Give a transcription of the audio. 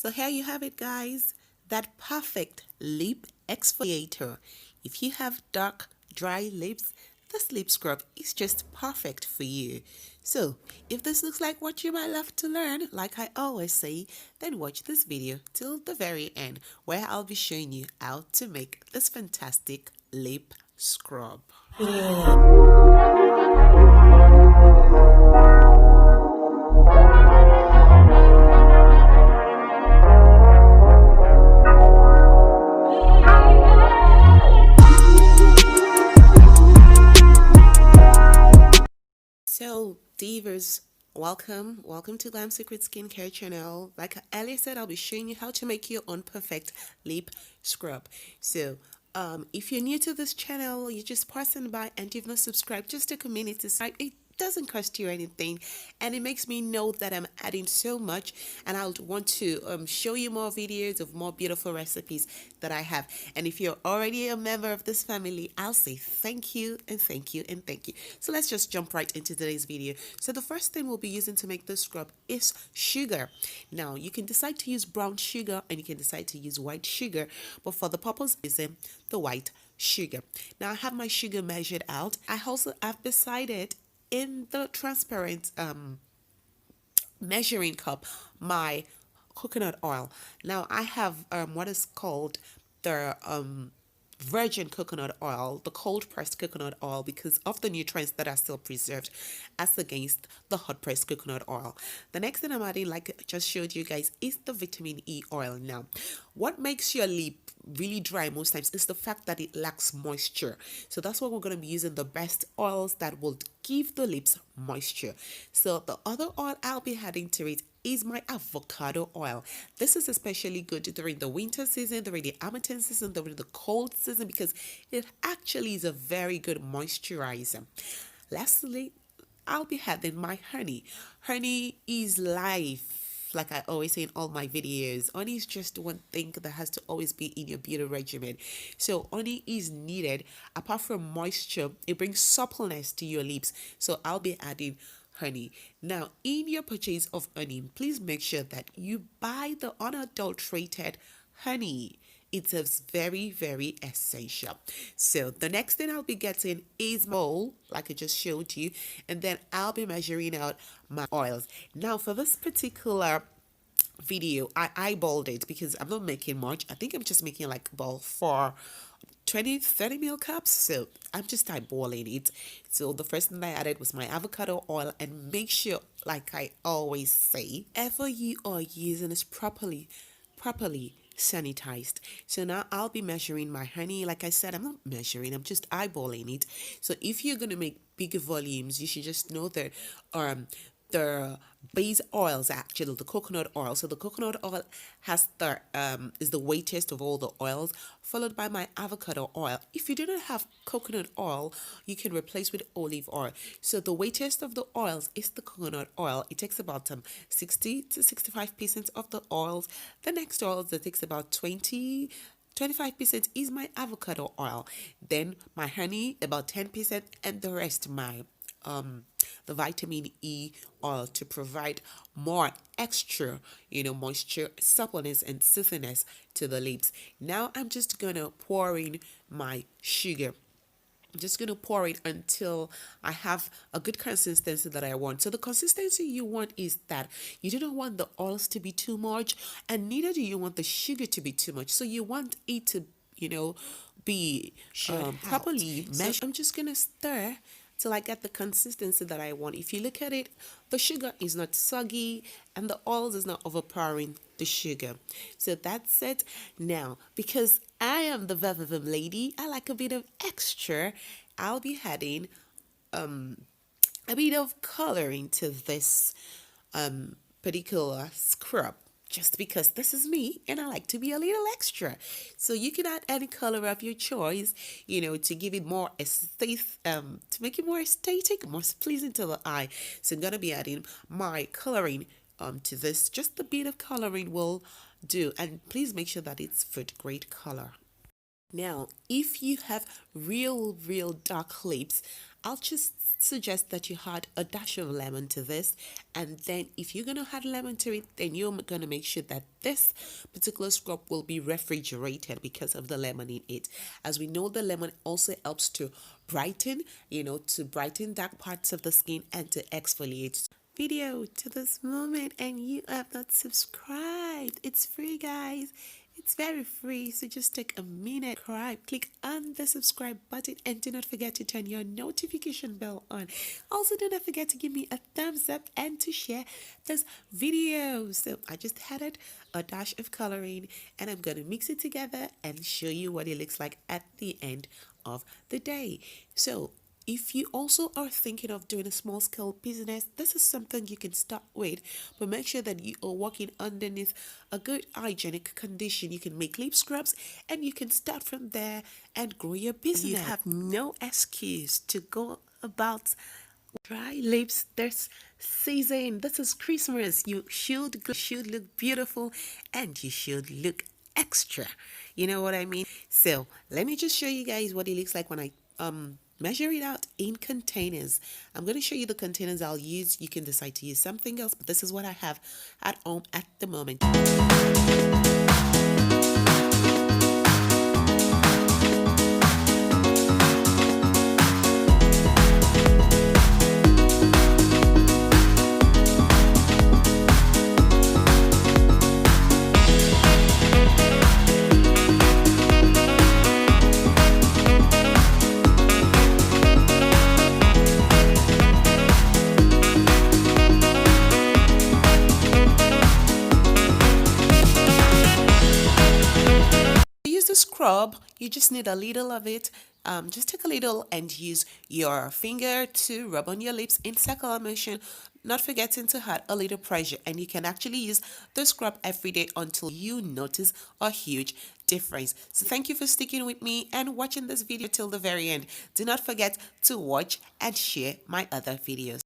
So here you have it, guys. That perfect lip exfoliator. If you have dark, dry lips, this lip scrub is just perfect for you. So if this looks like what you might love to learn, like I always say, then watch this video till the very end, where I'll be showing you how to make this fantastic lip scrub. So, divas, welcome to Glam Secret Skincare channel. Like Ellie said, I'll be showing you how to make your own perfect lip scrub. So, if you're new to this channel, you're just passing by and you've not subscribed, just a community site. It doesn't cost you anything, and it makes me know that I'm adding so much, and I'll want to show you more videos of more beautiful recipes that I have. And if you're already a member of this family, I'll say thank you and thank you and thank you. So let's just jump right into today's video. So the first thing we'll be using to make this scrub is sugar. Now you can decide to use brown sugar and you can decide to use white sugar, but for the purpose is the white sugar. Now I have my sugar measured out. I also have decided in the transparent measuring cup my coconut oil. Now I have what is called the virgin coconut oil, the cold pressed coconut oil, because of the nutrients that are still preserved as against the hot pressed coconut oil. The next thing I'm adding, like I just showed you guys, is the vitamin E oil. Now what makes your lip really dry most times is the fact that it lacks moisture. So that's why we're going to be using the best oils that will give the lips moisture. So the other oil I'll be adding to it is my avocado oil. This is especially good during the winter season, during the Amateur season, during the cold season, because it actually is a very good moisturizer. Lastly, I'll be adding my honey. Honey is life. Like I always say in all my videos, honey is just one thing that has to always be in your beauty regimen. So honey is needed. Apart from moisture, it brings suppleness to your lips. So I'll be adding honey. Now, in your purchase of honey, please make sure that you buy the unadulterated honey. It's a very, very essential. So the next thing I'll be getting is my bowl, like I just showed you, and then I'll be measuring out my oils. Now for this particular video, I eyeballed it because I'm not making much. I think I'm just making like about 30 ml cups, so I'm just eyeballing it. So the first thing I added was my avocado oil, and make sure, like I always say, ever you are using this properly sanitized. So now I'll be measuring my honey. Like I said, I'm not measuring, I'm just eyeballing it. So if you're gonna make bigger volumes, you should just know that the base oils, actually the coconut oil. So the coconut oil has the is the weightiest of all the oils, followed by my avocado oil. If you do not have coconut oil, you can replace with olive oil. So the weightiest of the oils is the coconut oil. It takes about 60 to 65% of the oils. The next oil that takes about 25% is my avocado oil. Then my honey, about 10%, and the rest my the vitamin E oil to provide more extra, moisture, suppleness, and soothingness to the lips. Now I'm just gonna pour in my sugar. I'm just going to pour it until I have a good consistency that I want. So the consistency you want is that you do not want the oils to be too much, and neither do you want the sugar to be too much. So you want it to, be properly measured. So I'm just going to stir till I get the consistency that I want. If you look at it, the sugar is not soggy and the oils is not overpowering the sugar. So that's it. Now, because I am the Vavavim lady, I like a bit of extra. I'll be adding a bit of coloring to this particular scrub, just because this is me and I like to be a little extra. So you can add any color of your choice, to give it more aesthetic, to make it more aesthetic, more pleasing to the eye. So I'm gonna be adding my coloring to this. Just a bit of coloring will do, and please make sure that it's food grade color. Now, if you have real dark lips, I'll just suggest that you add a dash of lemon to this. And then if you're going to add lemon to it, then you're going to make sure that this particular scrub will be refrigerated because of the lemon in it. As we know, the lemon also helps to brighten, to brighten dark parts of the skin and to exfoliate. Video to this moment and you have not subscribed, it's free, guys. It's very free, so just take a minute, click on the subscribe button, and do not forget to turn your notification bell on. Also, do not forget to give me a thumbs up and to share this video. So I just added a dash of coloring and I'm going to mix it together and show you what it looks like at the end of the day. So if you also are thinking of doing a small scale business, this is something you can start with, but make sure that you are working underneath a good hygienic condition. You can make lip scrubs and you can start from there and grow your business. You have no excuse to go about dry lips this season. This is Christmas. You should look beautiful and you should look extra. You know what I mean? So let me just show you guys what it looks like when I measure it out in containers. I'm going to show you the containers I'll use. You can decide to use something else, but this is what I have at home at the moment. Scrub, you just need a little of it. Just take a little and use your finger to rub on your lips in circular motion, not forgetting to add a little pressure, and you can actually use the scrub every day until you notice a huge difference. So thank you for sticking with me and watching this video till the very end. Do not forget to watch and share my other videos.